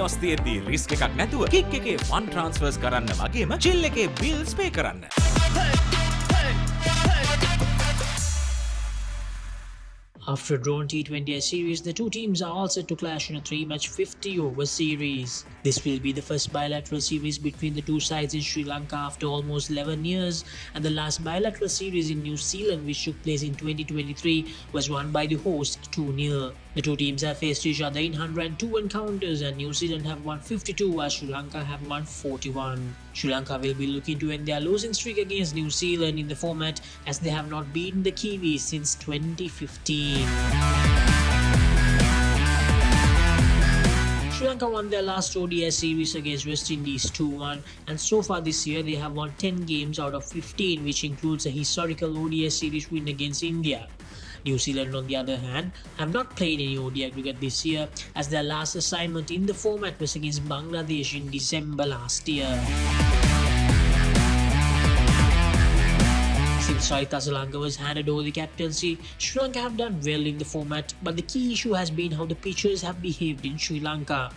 නියොස් තියෙද්දි රිස්ක් එකක් නැතුව කික් එකේ ෆන් ට්‍රාන්ස්ෆර්ස් කරන්න වගේම චිල් එකේ බිල්ස් පේ කරන්න. After a drawn T20 series, the two teams are all set to clash in a 3-match 50-over series. This will be the first bilateral series between the two sides in Sri Lanka after almost 11 years, and the last bilateral series in New Zealand, which took place in 2023, was won by the host 2-0. The two teams have faced each other in 102 encounters, and New Zealand have won 52 while Sri Lanka have won 41. Sri Lanka will be looking to end their losing streak against New Zealand in the format, as they have not beaten the Kiwis since 2015. Sri Lanka won their last ODI series against West Indies 2-1, and so far this year they have won 10 games out of 15, which includes a historical ODI series win against India. New Zealand, on the other hand, have not played any ODI cricket this year, as their last assignment in the format was against Bangladesh in December last year. Since Sarita Salanga was handed over the captaincy, Sri Lanka have done well in the format, but the key issue has been how the pitchers have behaved in Sri Lanka.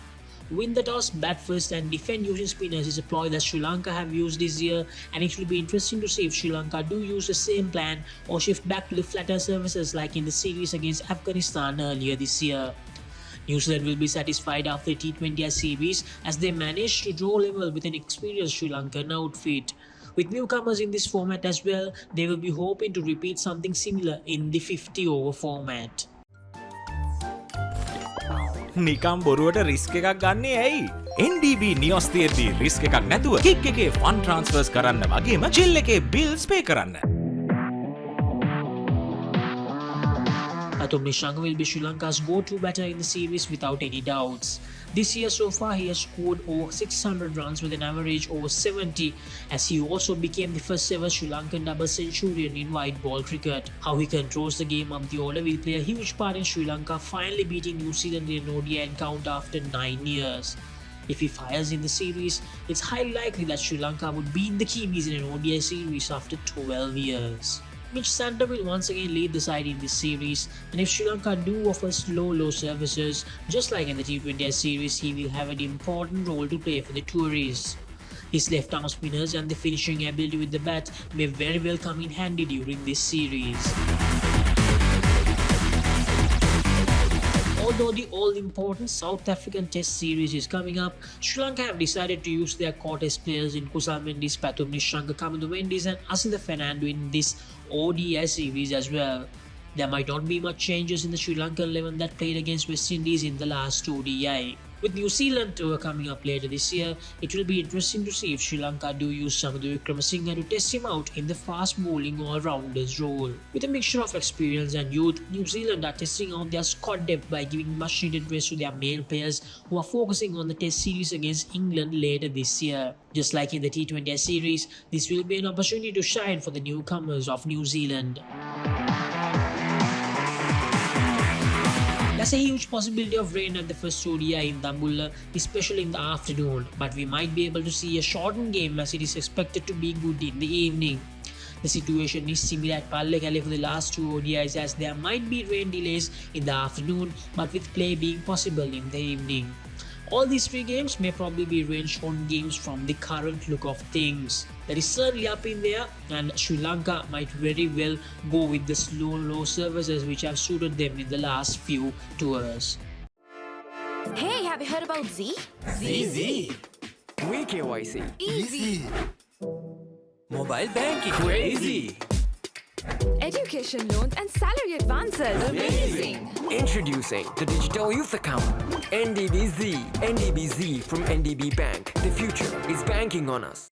Win the toss, bat first and defend using spinners is a ploy that Sri Lanka have used this year, and it will be interesting to see if Sri Lanka do use the same plan or shift back to the flatter surfaces like in the series against Afghanistan earlier this year. New Zealand will be satisfied after the T20 series, as they managed to draw level with an experienced Sri Lankan outfit. With newcomers in this format as well, they will be hoping to repeat something similar in the 50-over format. නිකම් බොරුවට risk එකක් ගන්නේ ඇයි? NDB නියොස් තියෙද්දි risk එකක් නැතුව kick එකේ fun ට්‍රාන්ස්ෆර්ස් කරන්න වගේම චිල් එකේ බිල්ස් පේ කරන්න. Pathum Nissanka will be Sri Lanka's go-to batter in the series without any doubts. This year so far he has scored over 600 runs with an average over 70, as he also became the first ever Sri Lankan double centurion in white ball cricket. How he controls the game up the order will play a huge part in Sri Lanka finally beating New Zealand in an ODI encounter after 9 years. If he fires in the series, it's highly likely that Sri Lanka would beat the Kiwis in an ODI series after 12 years. Mitch Santner will once again lead the side in this series, and if Sri Lanka do offer low services, just like in the T20 series, he will have an important role to play for the tourists. His left-arm spinners and the finishing ability with the bat may very well come in handy during this series. Although the all-important South African Test series is coming up, Sri Lanka have decided to use their core Test players in Kusal Mendis, Pathum Nissanka, Kamindu Mendis and Asinda Fernando in this ODI series as well. There might not be much changes in the Sri Lankan 11 that played against West Indies in the last ODI. With New Zealand tour coming up later this year, it will be interesting to see if Sri Lanka do use Samudu Wickramasinghe to test him out in the fast bowling all-rounders role. With a mixture of experience and youth, New Zealand are testing out their squad depth by giving much needed rest to their male players who are focusing on the Test series against England later this year. Just like in the T20 series, this will be an opportunity to shine for the newcomers of New Zealand. There's a huge possibility of rain at the first ODI in Dambulla, especially in the afternoon, but we might be able to see a shortened game as it is expected to be good in the evening. The situation is similar at Pallekele for the last two ODIs, as there might be rain delays in the afternoon, but with play being possible in the evening. All these three games may probably be rain-shortened games from the current look of things. That is certainly up in there, and Sri Lanka might very well go with the low services which have suited them in the last few tours. Hey, have you heard about Z? Z. Quick KYC. Easy. Mobile banking. Crazy. Education loans and salary advances. Amazing. Introducing the Digital Youth Account. NDBZ. NDBZ from NDB Bank. The future is banking on us.